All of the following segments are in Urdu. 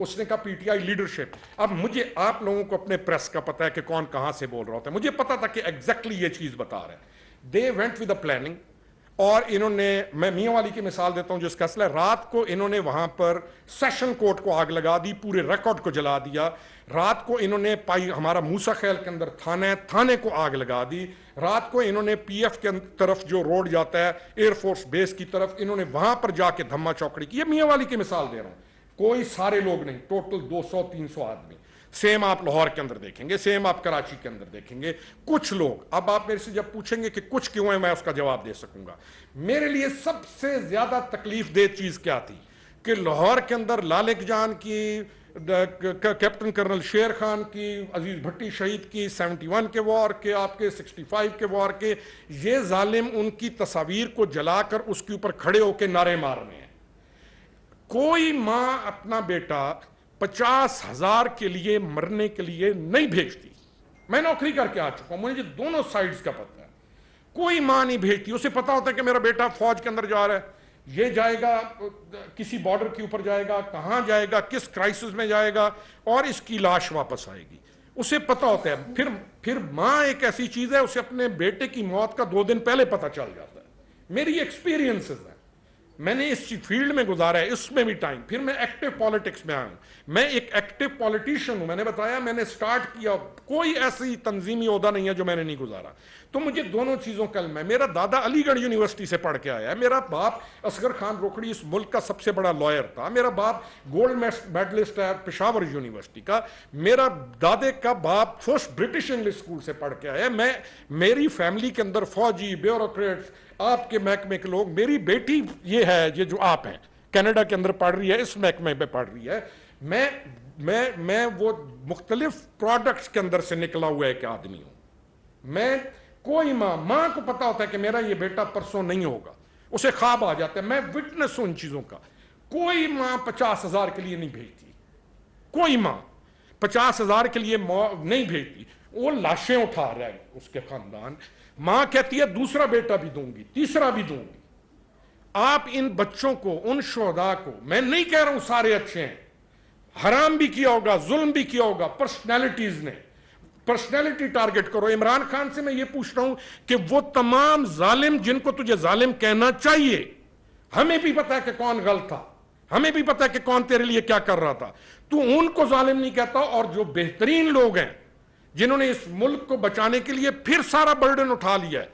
اس نے کہا پی ٹی آئی لیڈرشپ. اب مجھے آپ لوگوں کو اپنے پریس کا پتا ہے کہ کون کہاں سے بول رہا ہوتا ہے, مجھے پتا تھا کہ ایگزیکٹلی یہ چیز بتا رہے ہیں. They went with a planning, اور انہوں نے, میں میاں والی کی مثال دیتا ہوں جس کا اصل ہے, رات کو انہوں نے وہاں پر سیشن کورٹ کو آگ لگا دی, پورے ریکارڈ کو جلا دیا. رات کو انہوں نے پائی ہمارا موسیٰ خیل کے اندر تھانہ ہے, تھانے کو آگ لگا دی. رات کو انہوں نے پی ایف کے طرف جو روڈ جاتا ہے ایئر فورس بیس کی طرف, انہوں نے وہاں پر جا کے دھما چوکڑی کی. یہ میاں والی کی مثال دے رہا ہوں, کوئی سارے لوگ نہیں, ٹوٹل 200-300 آدمی. سیم آپ لاہور کے اندر دیکھیں گے, سیم آپ کراچی کے اندر دیکھیں گے, کچھ لوگ. اب آپ میرے سے جب پوچھیں گے کہ کچھ کیوں ہے, میں اس کا جواب دے سکوں گا. میرے لیے سب سے زیادہ تکلیف دہ چیز کیا تھی کہ لاہور کے اندر لالک جان کی, کیپٹن کرنل شیر خان کی, عزیز بھٹی شہید کی, 71 کے وار کے, آپ کے 65 کے وار کے, یہ ظالم ان کی تصاویر کو جلا کر اس کے اوپر کھڑے ہو کے نعرے مار رہے ہیں. کوئی ماں اپنا بیٹا 50,000 کے لیے مرنے کے لیے نہیں بھیجتی. میں نوکری کر کے آ چکا ہوں, مجھے دونوں سائیڈز کا پتہ ہے. کوئی ماں نہیں بھیجتی, اسے پتا ہوتا ہے کہ میرا بیٹا فوج کے اندر جا رہا ہے, یہ جائے گا کسی بارڈر کے اوپر جائے گا, کہاں جائے گا, کس کرائسس میں جائے گا, اور اس کی لاش واپس آئے گی. اسے پتا ہوتا ہے. پھر ماں ایک ایسی چیز ہے, اسے اپنے بیٹے کی موت کا 2 دن پہلے پتا چل جاتا ہے. میری ایکسپیرینسز ہیں, میں نے اس فیلڈ میں گزارا ہے, اس میں بھی ٹائم. پھر میں ایکٹیو پالیٹکس میں آیا ہوں, میں ایک ایکٹیو پالیٹیشین ہوں. میں نے بتایا میں نے سٹارٹ کیا, کوئی ایسی تنظیمی عہدہ نہیں ہے جو میں نے نہیں گزارا. تو مجھے دونوں چیزوں کا علم ہے. میرا دادا علی گڑھ یونیورسٹی سے پڑھ کے آیا ہے, میرا باپ اصغر خان روکڑی اس ملک کا سب سے بڑا لائر تھا, میرا باپ گولڈ میڈلسٹ ہے پشاور یونیورسٹی کا, میرا دادے کا باپ فرسٹ برٹش انگلش اسکول سے پڑھ کے آیا ہے. میری فیملی کے اندر فوجی, بیوروکریٹس, آپ کے محکمے کے لوگ. میری بیٹی یہ ہے, یہ جو آپ ہیں, کینیڈا کے اندر پڑھ رہی ہے, اس محکمے پہ پڑھ رہی ہے. میں وہ مختلف پروڈکٹس کے اندر سے نکلا ہوا ایک آدمی ہوں. میں کوئی ماں کو پتا ہوتا ہے کہ میرا یہ بیٹا پرسوں نہیں ہوگا, اسے خواب آ جاتا ہے. میں وٹنس ہوں ان چیزوں کا. کوئی ماں 50,000 کے لیے نہیں بھیجتی, کوئی ماں 50,000 کے لیے نہیں بھیجتی. وہ لاشیں اٹھا رہا ہے اس کے خاندان. ماں کہتی ہے دوسرا بیٹا بھی دوں گی, تیسرا بھی دوں گی. آپ ان بچوں کو, ان شہداء کو, میں نہیں کہہ رہا ہوں سارے اچھے ہیں, حرام بھی کیا ہوگا, ظلم بھی کیا ہوگا پرسنالٹیز نے. پرسنالٹی ٹارگٹ کرو. عمران خان سے میں یہ پوچھ رہا ہوں کہ وہ تمام ظالم جن کو تجھے ظالم کہنا چاہیے, ہمیں بھی پتا ہے کہ کون غلط تھا, ہمیں بھی پتا ہے کہ کون تیرے لیے کیا کر رہا تھا, تو ان کو ظالم نہیں کہتا. اور جو بہترین لوگ ہیں جنہوں نے اس ملک کو بچانے کے لیے پھر سارا برڈن اٹھا لیا ہے,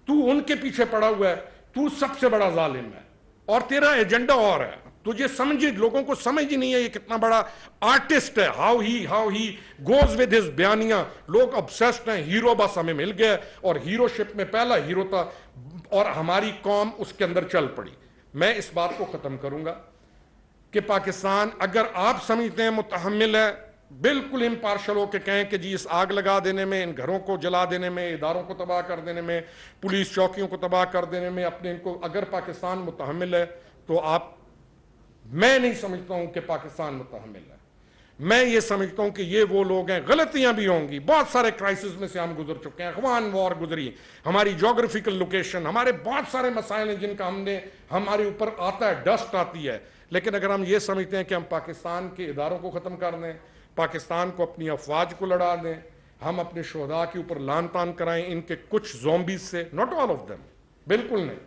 تو ان کے پیچھے پڑا ہوا ہے, تو سب سے بڑا ظالم ہے. اور تیرا ایجنڈا اور ہے, تجھے سمجھے, لوگوں کو سمجھ ہی نہیں ہے یہ کتنا بڑا آرٹسٹ ہے. How he goes with his بیانیاں. لوگ obsessed ہیں, ہیرو بس ہمیں مل گیا, اور ہیرو شپ میں پہلا ہیرو تھا, اور ہماری قوم اس کے اندر چل پڑی. میں اس بات کو ختم کروں گا کہ پاکستان, اگر آپ سمجھتے ہیں متحمل ہے, بالکل امپارشل ہو کے کہیں کہ جی اس آگ لگا دینے میں, ان گھروں کو جلا دینے میں, اداروں کو تباہ کر دینے میں, پولیس چوکیوں کو تباہ کر دینے میں, اپنے ان کو, اگر پاکستان متحمل ہے تو آپ, میں نہیں سمجھتا ہوں کہ پاکستان متحمل ہے. میں یہ سمجھتا ہوں کہ یہ وہ لوگ ہیں, غلطیاں بھی ہوں گی, بہت سارے کرائسس میں سے ہم گزر چکے ہیں, افغان وار گزری, ہماری جغرافیکل لوکیشن, ہمارے بہت سارے مسائل ہیں جن کا ہمارے اوپر آتا ہے, ڈسٹ آتی ہے. لیکن اگر ہم یہ سمجھتے ہیں کہ ہم پاکستان کے اداروں کو ختم کر دیں, پاکستان کو, اپنی افواج کو لڑا دیں, ہم اپنے شہداء کے اوپر لان تان کرائیں ان کے کچھ زومبیز سے, not all of them, بالکل نہیں,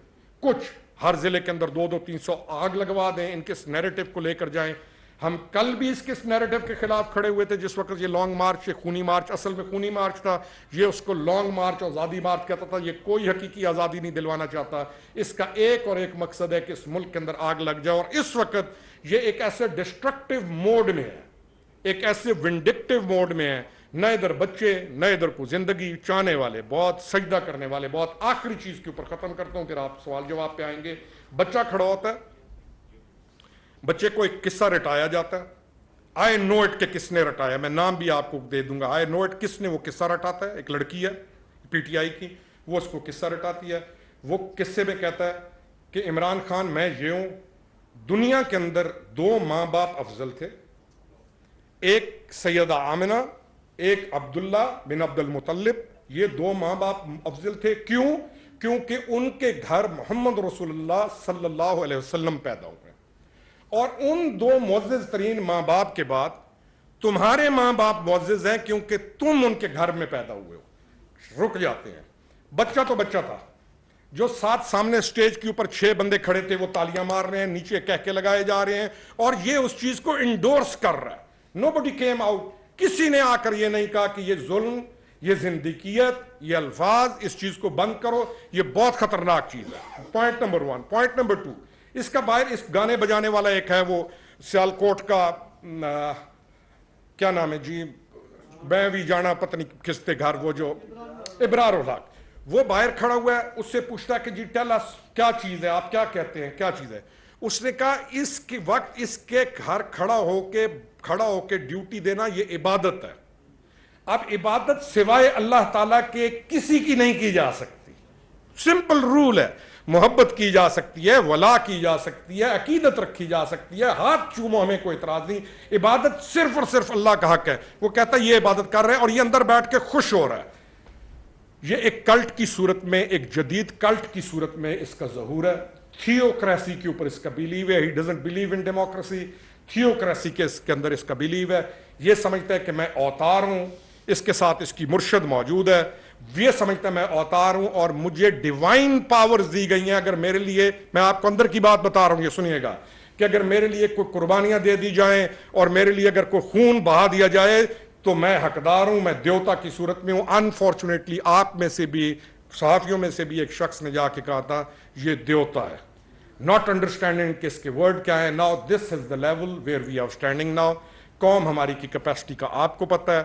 کچھ, ہر ضلع کے اندر 200-300 آگ لگوا دیں, ان کے نیریٹو کو لے کر جائیں. ہم کل بھی اس کے نیریٹو کے خلاف کھڑے ہوئے تھے, جس وقت یہ لانگ مارچ, یہ خونی مارچ, اصل میں خونی مارچ تھا, یہ اس کو لانگ مارچ, آزادی مارچ کہتا تھا. یہ کوئی حقیقی آزادی نہیں دلوانا چاہتا. اس کا ایک اور ایک مقصد ہے کہ اس ملک کے اندر آگ لگ جائے. اور اس وقت یہ ایک ایسے ڈسٹرکٹیو موڈ میں ہے, ایک ایسے ونڈکٹیو موڈ میں ہے, نہ ادھر بچے نہ ادھر کو زندگی چاہنے والے, بہت سجدہ کرنے والے. بہت آخری چیز کے اوپر ختم کرتا ہوں, پھر آپ سوال جواب پہ آئیں گے. بچہ کھڑا ہوتا ہے, بچے کو ایک قصہ رٹایا جاتا ہے. آئی نو اٹ کہ کس نے رٹایا, میں نام بھی آپ کو دے دوں گا. آئی نو اٹ کس نے وہ قصہ رٹاتا ہے, ایک لڑکی ہے پی ٹی آئی کی, وہ اس کو قصہ رٹاتی ہے. وہ قصے میں کہتا ہے کہ عمران خان میں یہ ہوں, دنیا کے اندر 2 ماں باپ افضل تھے, ایک سیدہ آمنہ, ایک عبداللہ بن عبد المطلب. یہ 2 ماں باپ افضل تھے. کیوں؟ کیونکہ ان کے گھر محمد رسول اللہ صلی اللہ علیہ وسلم پیدا ہوئے, اور ان دو معزز ترین ماں باپ کے بعد تمہارے ماں باپ معزز ہیں کیونکہ تم ان کے گھر میں پیدا ہوئے ہو. رک جاتے ہیں. بچہ تو بچہ تھا جو سامنے سٹیج کے اوپر 6 بندے کھڑے تھے, وہ تالیاں مار رہے ہیں, نیچے کہکے لگائے جا رہے ہیں, اور یہ اس چیز کو انڈورس کر رہا ہے. Nobody came out. کسی نے آ کر یہ نہیں کہا کہ یہ ظلم, یہ زندگیت, یہ الفاظ, اس چیز کو بند کرو, یہ بہت خطرناک چیز ہے. Point number 1. پوائنٹ نمبر 2, اس کا باہر اس گانے بجانے والا ایک ہے, وہ سیالکوٹ کا کیا نام ہے جی, میں بھی جانا پتہ نہیں کس کے گھر, وہ جو ابرار الحق, وہ باہر کھڑا ہوا ہے. اس سے پوچھتا ہے کہ جی ٹیل اس کیا چیز ہے, آپ کیا کہتے ہیں, کیا چیز ہے. اس نے کہا اس کے وقت اس کے گھر کھڑا ہو کے ڈیوٹی دینا یہ عبادت ہے. اب عبادت سوائے اللہ تعالیٰ کے کسی کی نہیں کی جا سکتی. سمپل رول ہے. محبت کی جا سکتی ہے, ولا کی جا سکتی ہے, عقیدت رکھی جا سکتی ہے, ہاتھ چومو, ہمیں کوئی اعتراض نہیں. عبادت صرف اور صرف اللہ کا حق ہے. وہ کہتا ہے یہ عبادت کر رہے ہیں اور یہ اندر بیٹھ کے خوش ہو رہا ہے. یہ ایک کلٹ کی صورت میں, ایک جدید کلٹ کی صورت میں اس کا ظہور ہے. تھیوکریسی کے اوپر اس کا بلیو ہے. He doesn't believe in democracy. Theocracy کے اس کے اندر اس کا بلیو ہے. یہ سمجھتا ہے کہ میں اوتار ہوں, اس کے ساتھ اس کی مرشد موجود ہے. یہ سمجھتا ہے میں اوتار ہوں اور مجھے ڈیوائن پاورز دی گئی ہیں. اگر میرے لیے, میں آپ کو اندر کی بات بتا رہا ہوں, یہ سنیے گا, کہ اگر میرے لیے کوئی قربانیاں دے دی جائیں اور میرے لیے اگر کوئی خون بہا دیا جائے تو میں حقدار ہوں, میں دیوتا کی صورت میں ہوں. انفارچونیٹلی آپ میں سے بھی, صحافیوں میں سے بھی ایک شخص نے جا کے کہا تھا یہ دیوتا ہے, ناٹ انڈرسٹینڈنگ کہ اس کے ورڈ کیا ہے. Now this is the level where we are standing now. قوم ہماری کی کیپیسٹی کا آپ کو پتہ ہے,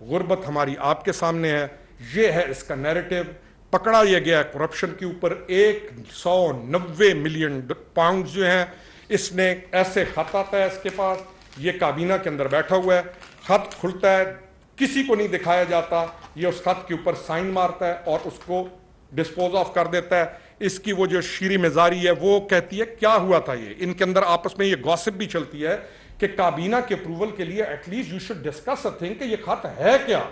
غربت ہماری آپ کے سامنے ہے. یہ ہے اس کا نیریٹو. پکڑا یہ گیا کرپشن کے اوپر. 190 ملین پاؤنڈ جو ہیں, اس نے ایسے خط آتا ہے اس کے پاس, یہ کابینہ کے اندر بیٹھا ہوا ہے, خط کھلتا ہے, کسی کو نہیں دکھایا جاتا, یہ اس خط کے اوپر سائن مارتا ہے اور اس کو ڈسپوز آف کر دیتا ہے. اس کی وہ جو شیریں مزاری ہے وہ کہتی ہے کیا ہوا تھا. یہ ان کے اندر آپس میں یہ گوسپ بھی چلتی ہے کہ کابینہ کے اپروول کے لیے at least you should discuss a thing کہ یہ خط ہے کیا.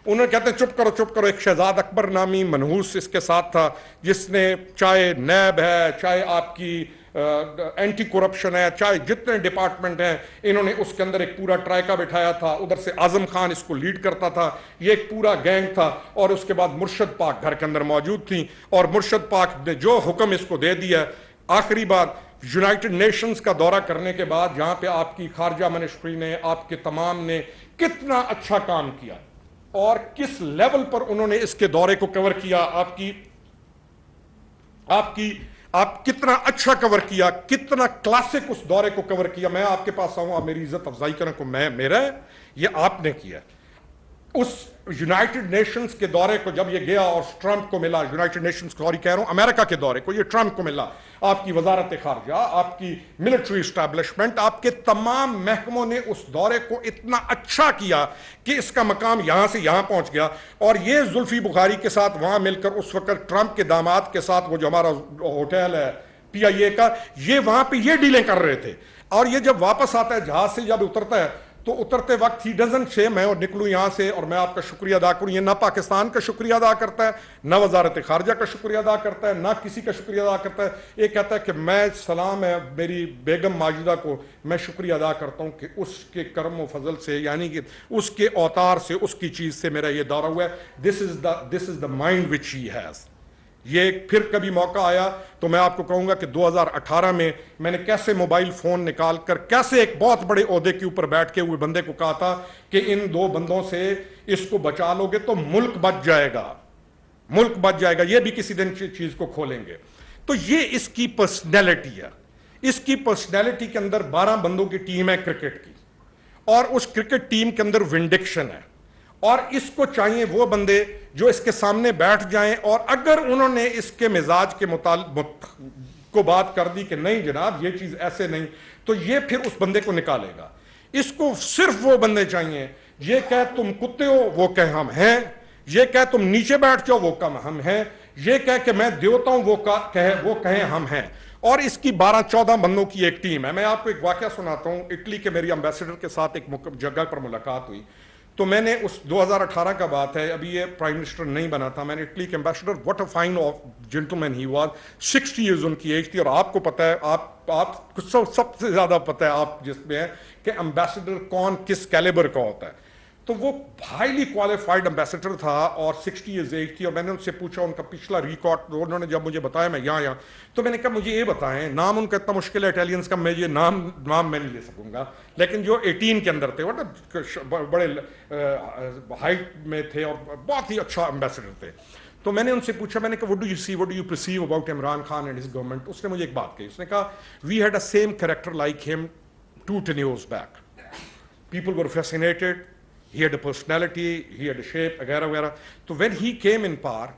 انہوں نے کہتے ہیں چپ کرو. ایک شہزاد اکبر نامی منحوس اس کے ساتھ تھا, جس نے چاہے نیب ہے, چاہے آپ کی اینٹی کرپشن ہے, چاہے جتنے ڈپارٹمنٹ ہیں, انہوں نے اس کے اندر ایک پورا ٹرائکا بٹھایا تھا. ادھر سے اعظم خان اس کو لیڈ کرتا تھا. یہ ایک پورا گینگ تھا. اور اس کے بعد مرشد پاک گھر کے اندر موجود تھیں, اور مرشد پاک نے جو حکم اس کو دے دیا. آخری بات, یونائٹڈ نیشنز کا دورہ کرنے کے بعد جہاں پہ آپ کی خارجہ منسٹری نے, آپ کے تمام نے کتنا اچھا کام کیا اور کس لیول پر انہوں نے اس کے دورے کو کور کیا, آپ کتنا اچھا کور کیا, کتنا کلاسک اس دورے کو کور کیا. میں آپ کے پاس آؤں, آپ میری عزت افزائی کریں کو میرا ہے, یہ آپ نے کیا. اس یونائٹڈ نیشنز کے دورے کو جب یہ گیا اور ٹرمپ کو ملا, یونائٹڈ نیشنز سوری کہہ رہا ہوں, امریکہ کے دورے کو, یہ ٹرمپ کو ملا, آپ کی وزارت خارجہ, آپ کی ملٹری اسٹیبلشمنٹ, آپ کے تمام محکموں نے اس دورے کو اتنا اچھا کیا کہ اس کا مقام یہاں سے یہاں پہنچ گیا. اور یہ زلفی بخاری کے ساتھ وہاں مل کر اس وقت ٹرمپ کے داماد کے ساتھ, وہ جو ہمارا ہوٹل ہے PIA کا, یہ وہاں پہ یہ ڈیلیں کر رہے تھے. اور یہ جب واپس آتا ہے جہاز سے, جب اترتا ہے تو اترتے وقت ہی ڈزنٹ سے میں اور نکلوں یہاں سے اور میں آپ کا شکریہ ادا کروں. یہ نہ پاکستان کا شکریہ ادا کرتا ہے, نہ وزارت خارجہ کا شکریہ ادا کرتا ہے, نہ کسی کا شکریہ ادا کرتا ہے. یہ کہتا ہے کہ میں سلام ہے میری بیگم ماجدہ کو, میں شکریہ ادا کرتا ہوں کہ اس کے کرم و فضل سے, یعنی کہ اس کے اوتار سے, اس کی چیز سے میرا یہ دورہ ہوا ہے. This is the mind which he has. یہ پھر کبھی موقع آیا تو میں آپ کو کہوں گا کہ 2018 میں نے کیسے موبائل فون نکال کر کیسے ایک بہت بڑے عہدے کے اوپر بیٹھ کے ہوئے بندے کو کہا تھا کہ ان 2 بندوں سے اس کو بچا لو گے تو ملک بچ جائے گا, ملک بچ جائے گا. یہ بھی کسی دن چیز کو کھولیں گے. تو یہ اس کی پرسنالٹی ہے. اس کی پرسنالٹی کے اندر 12 بندوں کی ٹیم ہے کرکٹ کی, اور اس کرکٹ ٹیم کے اندر ونڈکشن ہے. اور اس کو چاہیے وہ بندے جو اس کے سامنے بیٹھ جائیں, اور اگر انہوں نے اس کے مزاج کے کو بات کر دی کہ نہیں جناب یہ چیز ایسے نہیں, تو یہ پھر اس بندے کو نکالے گا. اس کو صرف وہ بندے چاہیے, یہ کہے تم کتے ہو وہ کہے ہم ہیں, یہ کہے تم نیچے بیٹھ جاؤ وہ کم ہم ہیں, یہ کہے کہ میں دیوتا ہوں وہ کہیں ہم ہیں. اور اس کی 12-14 بندوں کی ایک ٹیم ہے. میں آپ کو ایک واقعہ سناتا ہوں. اٹلی کے میری امبیسڈر کے ساتھ ایک جگہ پر ملاقات ہوئی, تو میں نے اس 2018 کا بات ہے, ابھی یہ پرائم منسٹر نہیں بنا تھا, میں نے اٹلی کے ambassador, what a fine of gentleman he was, 60 years ان کی ایج تھی, اور آپ کو پتہ ہے, آپ کو سب سے زیادہ پتہ ہے آپ جس میں ہے کہ امبیسڈر کون کس کیلیبر کا ہوتا ہے. تو وہ ہائیلی کوالیفائڈ امبیسڈر تھا اور 60 ایئرز ایج تھی, اور میں نے ان سے پوچھا ان کا پچھلا ریکارڈ, انہوں نے جب مجھے بتایا میں یہاں تو میں نے کہا مجھے یہ بتائیں, نام ان کا اتنا مشکل ہے اٹیلینس کا, میں یہ نام میں نہیں لے سکوں گا, لیکن جو 18 کے اندر تھے وہ بڑے ہائٹ میں تھے اور بہت ہی اچھا امبیسڈر تھے. تو میں نے ان سے پوچھا, میں نے کہا what do you see, what do you perceive about Imran Khan and his government. اس نے مجھے ایک بات کہی, اس نے کہا we had a same character like ہم 2 tenures back. People were fascinated. He had a personality, he had a shape, وغیرہ وغیرہ. تو when he came in power,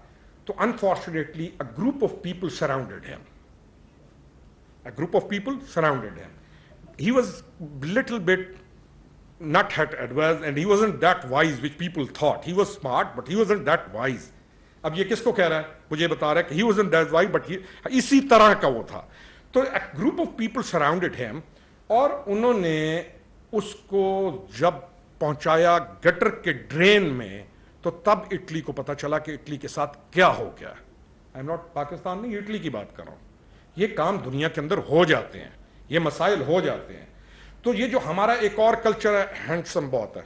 تو unfortunately a group of people surrounded him. A group of people surrounded him. He was little bit not that advanced and he wasn't that wise which people thought. He was smart but he wasn't that wise. اب یہ کس کو کہہ رہا ہے, مجھے بتا رہا ہے کہ he wasn't that wise but اسی طرح کا وہ تھا. تو a group of people surrounded him اور انہوں نے اس کو جب پہنچایا گٹر کے ڈرین میں, تو تب اٹلی کو پتا چلا کہ اٹلی کے ساتھ کیا ہو گیا. آئی ایم ناٹ پاکستان نہیں, اٹلی کی بات کر رہا ہوں. یہ کام دنیا کے اندر ہو جاتے ہیں, یہ مسائل ہو جاتے ہیں. تو یہ جو ہمارا ایک اور کلچر ہے, ہینڈسم بہت ہے.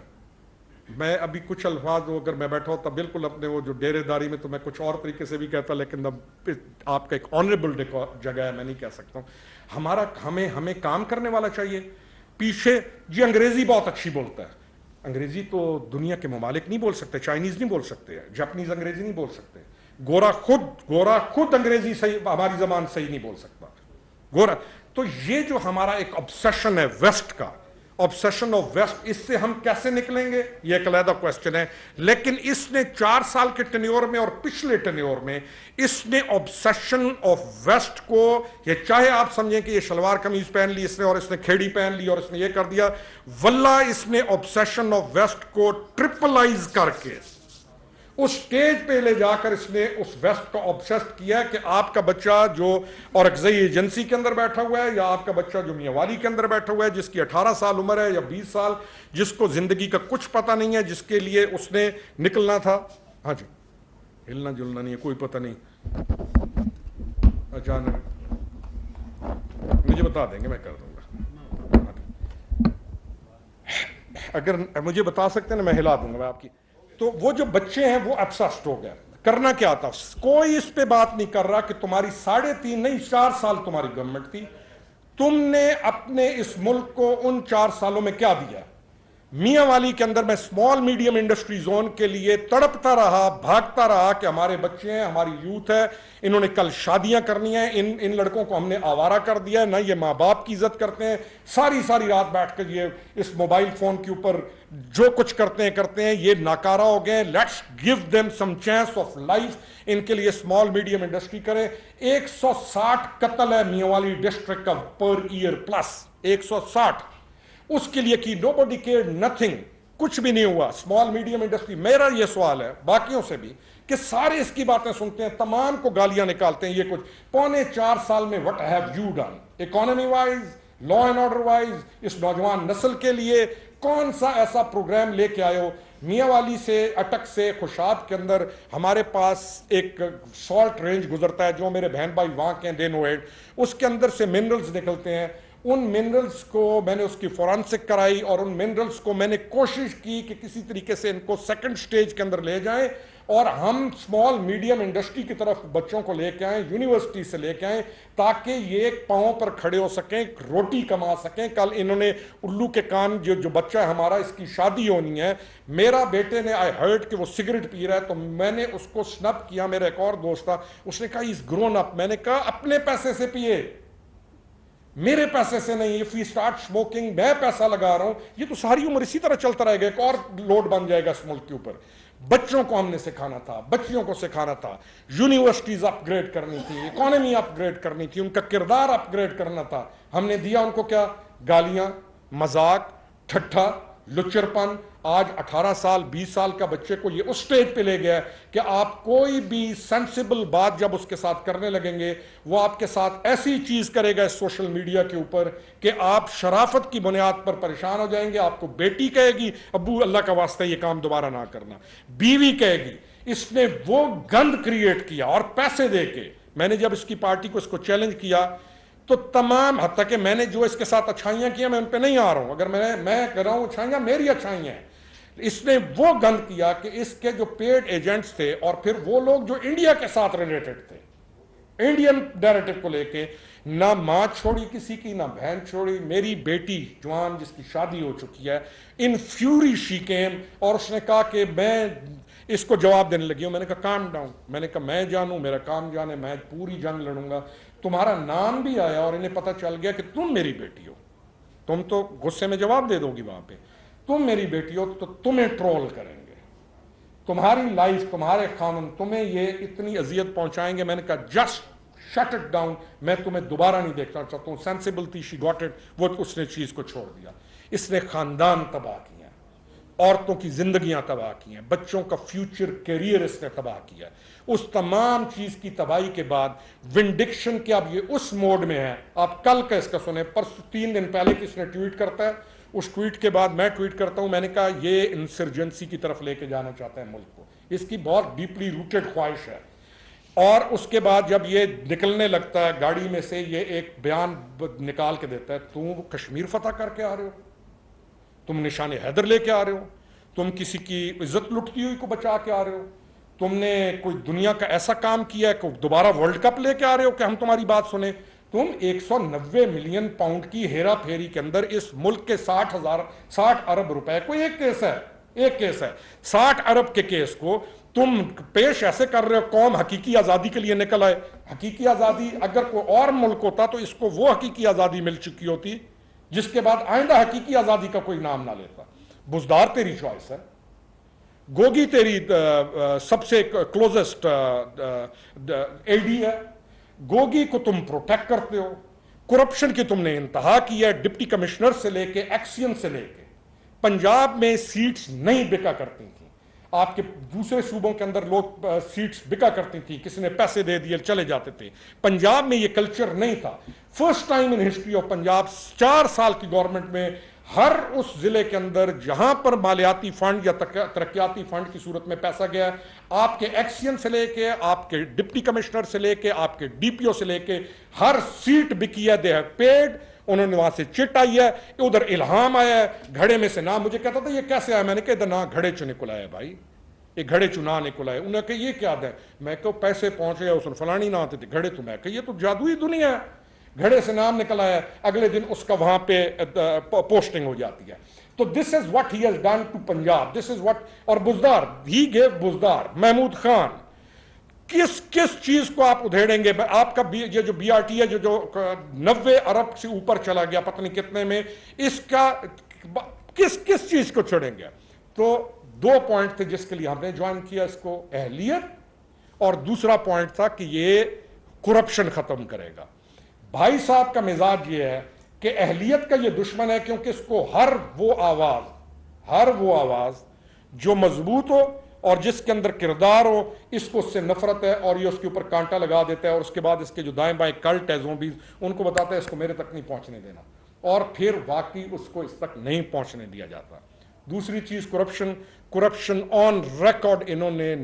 میں ابھی کچھ الفاظ اگر میں بیٹھا ہوتا بالکل اپنے وہ جو ڈیرے داری میں, تو میں کچھ اور طریقے سے بھی کہتا, لیکن آپ کا ایک آنریبل جگہ ہے, میں نہیں کہہ سکتا ہوں. ہمیں کام کرنے والا چاہیے. پیچھے جی انگریزی بہت اچھی بولتا ہے, انگریزی تو دنیا کے ممالک نہیں بول سکتے, چائنیز نہیں بول سکتے, جاپنیز انگریزی نہیں بول سکتے, گورا خود انگریزی صحیح, ہماری زبان صحیح نہیں بول سکتا گورا. تو یہ جو ہمارا ایک obsession ہے ویسٹ کا, obsession of ویسٹ, اس سے ہم کیسے نکلیں گے یہ ایک علیحدہ کوشچن ہے. لیکن اس نے 4 سال کے ٹینیور میں اور پچھلے ٹینیور میں اس نے obsession of ویسٹ کو, یہ چاہے آپ سمجھیں کہ یہ شلوار قمیض پہن لی اس نے اور اس نے کھیڑی پہن لی اور اس نے یہ کر دیا, واللہ اس نے obsession of ویسٹ کو ٹرپلائز کر کے اس سٹیج پہ لے جا کر اس نے اس ویسٹ کو obsessed کیا کہ آپ کا بچہ جو اورکزئی ایجنسی کے اندر بیٹھا ہوا ہے, یا آپ کا بچہ جو میاں والی کے اندر بیٹھا ہوا ہے, جس کی 18 سال عمر ہے یا 20 سال, جس کو زندگی کا کچھ پتہ نہیں ہے, جس کے لیے اس نے نکلنا تھا. ہاں جی, ہلنا جلنا نہیں ہے, کوئی پتہ نہیں, اچانک مجھے بتا دیں گے, میں کر دوں گا. اگر مجھے بتا سکتے ہیں نا, میں ہلا دوں گا میں آپ کی. تو وہ جو بچے ہیں وہ obsessed ہو گئے. کرنا کیا تھا, کوئی اس پہ بات نہیں کر رہا کہ تمہاری 3.5 نہیں 4 سال تمہاری گورنمنٹ تھی, تم نے اپنے اس ملک کو ان 4 سالوں میں کیا دیا. میاں والی کے اندر میں اسمال میڈیم انڈسٹری زون کے لیے تڑپتا رہا, بھاگتا رہا کہ ہمارے بچے ہیں, ہماری یوتھ ہے, انہوں نے کل شادیاں کرنی ہیں, ان لڑکوں کو ہم نے آوارہ کر دیا ہے, نہ یہ ماں باپ کی عزت کرتے ہیں, ساری رات بیٹھ کر یہ اس موبائل فون کے اوپر جو کچھ کرتے ہیں, یہ ناکارہ ہو گئے. Let's give them some chance of life. ان کے لیے اسمال میڈیم انڈسٹری کریں. 160 قتل ہے میاں والی ڈسٹرکٹ کا پر ایئر پلس, 160. اس کے لیے کی nobody cared nothing, کچھ بھی نہیں ہوا. اسمال میڈیم انڈسٹری, میرا یہ سوال ہے باقیوں سے بھی کہ سارے اس کی باتیں سنتے ہیں, تمام کو گالیاں نکالتے ہیں, یہ کچھ 3.25 سال میں what have you done economy wise, law and order wise, اس نوجوان نسل کے لیے کون سا ایسا پروگرام لے کے آئے ہو. میاں والی سے اٹک سے خوشاب کے اندر ہمارے پاس ایک سالٹ رینج گزرتا ہے, جو میرے بہن بھائی وہاں کے ہیں, دے نو اٹ. اس کے اندر سے منرلز نکلتے ہیں. ان منرلز کو میں نے اس کی فورانسک کرائی, اور ان منرلز کو میں نے کوشش کی کہ کسی طریقے سے ان کو سیکنڈ سٹیج کے اندر لے جائیں, اور ہم اسمال میڈیم انڈسٹری کی طرف بچوں کو لے کے آئیں, یونیورسٹی سے لے کے آئیں, تاکہ یہ پاؤں پر کھڑے ہو سکیں, روٹی کما سکیں. کل انہوں نے الو کے کان, جو بچہ ہے ہمارا, اس کی شادی ہونی ہے, میرا بیٹے نے آئی ہرڈ کہ وہ سگریٹ پی رہا ہے, تو میں نے اس کو سنپ کیا. میرا ایک اور دوست تھا, اس نے کہا از گرون اپ. میں نے کہا اپنے پیسے سے پیے, میرے پیسے سے نہیں. if we start smoking, میں پیسہ لگا رہا ہوں, یہ تو ساری عمر اسی طرح چلتا رہے گا, ایک اور لوڈ بن جائے گا اس ملک کے اوپر. بچوں کو ہم نے سکھانا تھا, بچیوں کو سکھانا تھا, یونیورسٹیز اپ گریڈ کرنی تھی, اکانومی اپ گریڈ کرنی تھی, ان کا کردار اپ گریڈ کرنا تھا. ہم نے دیا ان کو کیا, گالیاں, مذاق, ٹھٹھا, لچرپن آج 18 سال 20 سال کا بچے کو یہ اس سٹیج پہ لے گیا ہے کہ آپ کوئی بھی سینسیبل بات جب اس کے ساتھ کرنے لگیں گے وہ آپ کے ساتھ ایسی چیز کرے گا اس سوشل میڈیا کے اوپر کہ آپ شرافت کی بنیاد پر پریشان ہو جائیں گے. آپ کو بیٹی کہے گی ابو اللہ کا واسطہ یہ کام دوبارہ نہ کرنا, بیوی کہے گی. اس نے وہ گند کریٹ کیا اور پیسے دے کے. میں نے جب اس کی پارٹی کو اس کو چیلنج کیا تو تمام حتیٰ کہ میں نے جو اس کے ساتھ اچھائیاں کی میں ان پہ نہیں آ رہا ہوں, اگر میں کر رہا ہوں اچھائیاں میری اچھائیاں ہیں. اس نے وہ گند کیا کہ اس کے جو پیڈ ایجنٹس تھے اور پھر وہ لوگ جو انڈیا کے ساتھ ریلیٹڈ تھے, انڈین ڈائریکٹو کو لے کے, نہ ماں چھوڑی کسی کی نہ بہن چھوڑی. میری بیٹی جوان جس کی شادی ہو چکی ہے, ان فیوری شی کیم, اور اس نے کہا کہ میں اس کو جواب دینے لگی ہوں. میں نے کہا کام ڈاؤن, میں نے کہا میں جانوں میرا کام جانے, میں پوری جنگ لڑوں گا. تمہارا نام بھی آیا اور انہیں پتہ چل گیا کہ تم میری بیٹی ہو, تم تو غصے میں جواب دے دو گی وہاں پہ, تم میری بیٹی ہو تو تمہیں ٹرول کریں گے, تمہاری لائف تمہارے خاندان تمہیں یہ اتنی اذیت پہنچائیں گے. میں نے کہا جسٹ شٹ اٹ ڈاؤن, میں تمہیں دوبارہ نہیں دیکھنا چاہتا ہوں. سینسیبل تھی, شی گاٹ اٹ, وہ اس نے چیز کو چھوڑ دیا. اس نے خاندان تباہ کیا, عورتوں کی زندگیاں تباہ کی ہیں, بچوں کا فیوچر کیریئر اس نے تباہ کیا. اس تمام چیز کی تباہی کے بعد ونڈکشن کے اب یہ اس موڈ میں ہے. آپ کل کا اس کا سنیں, پرسوں 3 دن پہلے کس نے ٹویٹ کرتا ہے, اس ٹویٹ کے بعد میں ٹویٹ کرتا ہوں, میں نے کہا یہ انسرجنسی کی طرف لے کے جانا چاہتا ہے ملک کو, اس کی بہت ڈیپلی روٹڈ خواہش ہے. اور اس کے بعد جب یہ نکلنے لگتا ہے گاڑی میں سے, یہ ایک بیان نکال کے دیتا ہے, تم کشمیر فتح کر کے آ رہے ہو, تم نشان حیدر لے کے آ رہے ہو, تم کسی کی عزت لٹتی ہوئی کو بچا کے آ رہے ہو, تم نے کوئی دنیا کا ایسا کام کیا ہے کہ دوبارہ ورلڈ کپ لے کے آ رہے ہو کہ ہم تمہاری بات سنیں. تم 190 ملین پاؤنڈ کی ہیرا پھیری کے اندر اس ملک کے 60 ارب روپے کو, ایک کیس ہے 60 ارب کے کیس کو تم پیش ایسے کر رہے ہو. قوم حقیقی آزادی کے لیے نکل آئے. حقیقی آزادی اگر کوئی اور ملک ہوتا تو اس کو وہ حقیقی آزادی مل چکی ہوتی جس کے بعد آئندہ حقیقی آزادی کا کوئی نام نہ لیتا. بزدار تیری چوائس ہے, گوگی تیری سب سے کلوزسٹ اے ڈی ہے, گوگی کو تم پروٹیکٹ کرتے ہو. کرپشن کی تم نے انتہا کی ہے, ڈپٹی کمشنر سے لے کے ایکسین سے لے کے. پنجاب میں سیٹس نہیں بکا کرتی تھیں, آپ کے دوسرے صوبوں کے اندر لوگ سیٹس بکا کرتی تھی, کسی نے پیسے دے دیے چلے جاتے تھے. پنجاب میں یہ کلچر نہیں تھا. First time in history of Punjab 4 سال کی گورنمنٹ میں ہر اس ضلع کے اندر جہاں پر مالیاتی فنڈ یا ترقیاتی فنڈ کی صورت میں پیسہ گیا, آپ کے ایکسین سے لے کے, آپ کے ڈپٹی کمشنر سے لے کے, آپ کے ڈی پی او سے لے کے, ہر سیٹ بکی ہے. دے ہیو پیڈ, انہوں نے وہاں سے چٹ آئی ہے, ادھر الہام آیا ہے, گھڑے میں سے نہ. مجھے کہتا تھا یہ کیسے آیا, میں نے کہا ادھر نہ گھڑے چو نکل آیا بھائی, یہ گھڑے چنا نکل آئے. انہوں نے کہا یہ کیا ہے, میں کہا پیسے پہنچے اس نے فلانی نہ آتے تھے گھڑے تو. میں کہا یہ تو جادوئی دنیا ہے, گھڑے سے نام نکل آیا, اگلے دن اس کا وہاں پہ پوسٹنگ ہو جاتی ہے. تو this is what he has done to Punjab, this is what. اور بزدار, ہی گیو بزدار, محمود خان, کس چیز کو آپ ادھیڑیں گے. آپ کا یہ جو بی آر ٹی ہے جو 90 ارب سے اوپر چلا گیا پتہ نہیں کتنے میں, اس کا کس چیز کو چھوڑیں گے. تو 2 پوائنٹ تھے جس کے لیے ہم نے جوائن کیا اس کو, اہلیت, اور دوسرا پوائنٹ تھا کہ یہ کرپشن ختم کرے گا. بھائی صاحب کا مزاج یہ ہے کہ اہلیت کا یہ دشمن ہے, کیونکہ اس کو ہر وہ آواز جو مضبوط ہو اور جس کے اندر کردار ہو, اس کو اس سے نفرت ہے, اور یہ اس کے اوپر کانٹا لگا دیتا ہے. اور اس کے بعد اس کے جو دائیں بائیں کلٹ ہے زومبیز, ان کو بتاتا ہے اس کو میرے تک نہیں پہنچنے دینا, اور پھر واقعی اس کو اس تک نہیں پہنچنے دیا جاتا. دوسری چیز کرپشن آن ریکارڈ. انہوں نے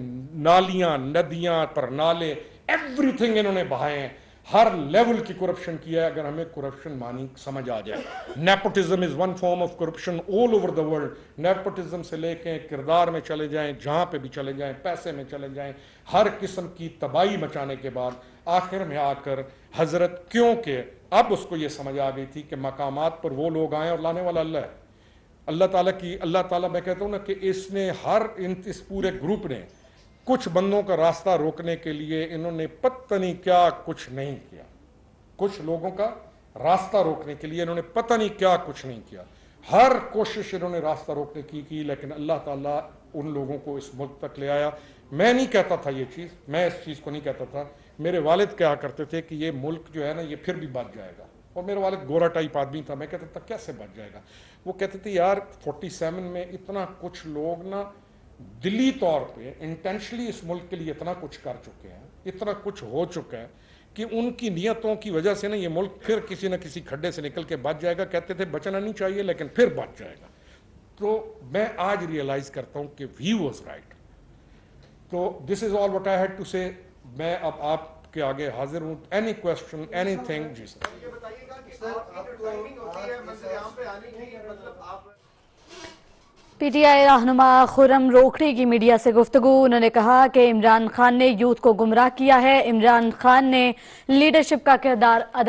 نالیاں, ندیاں پر نالے, ایوری تھنگ انہوں نے بہائے ہیں, ہر لیول کی کرپشن کیا ہے. اگر ہمیں کرپشن مانی سمجھ آ جائے, nepotism is one form of corruption all over the world. Nepotism سے لے کے کردار میں چلے جائیں, جہاں پہ بھی چلے جائیں, پیسے میں چلے جائیں, ہر قسم کی تباہی مچانے کے بعد آخر میں آ کر حضرت, کیونکہ اب اس کو یہ سمجھ آ گئی تھی کہ مقامات پر وہ لوگ آئیں اور لانے والا اللہ ہے. اللہ تعالیٰ میں کہتا ہوں نا کہ اس نے اس پورے گروپ نے کچھ بندوں کا راستہ روکنے کے لیے انہوں نے پتہ نہیں کیا کچھ نہیں کیا. کچھ لوگوں کا راستہ روکنے کے لیے انہوں نے پتہ نہیں کیا کچھ نہیں کیا. ہر کوشش انہوں نے راستہ روکنے کی, لیکن اللہ تعالیٰ ان لوگوں کو اس ملک تک لے آیا. میں نہیں کہتا تھا یہ چیز, میں اس چیز کو نہیں کہتا تھا. میرے والد کہا کرتے تھے کہ یہ ملک جو ہے نا یہ پھر بھی بچ جائے گا, اور میرے والد گورا ٹائپ آدمی تھا. میں کہتا تھا کیسے بچ جائے گا. وہ کہتے تھے یار 47 میں اتنا کچھ لوگ نا دلی طور پہ انٹینشلی اس ملک کے لیے اتنا کچھ کر چکے ہیں, اتنا کچھ ہو چکا ہے کہ ان کی نیتوں کی وجہ سے نا یہ ملک پھر کسی نہ کسی کھڈے سے نکل کے بچ جائے گا. کہتے تھے بچنا نہیں چاہیے لیکن پھر بچ جائے گا. تو میں آج ریئلائز کرتا ہوں کہ ہی واز رائٹ. تو this is all what I had to say. میں اب آپ کے آگے حاضر ہوں. Any question anything. جی سر. یہ بتائیے گا کہ آپ کی جو ٹائمنگ ہوتی ہے منظر عام پہ آنے کی, مطلب آپ پی ٹی آئی رہنما خرم روکھڑی کی میڈیا سے گفتگو. انہوں نے کہا کہ عمران خان نے یوتھ کو گمراہ کیا ہے. عمران خان نے لیڈرشپ کا کردار ادا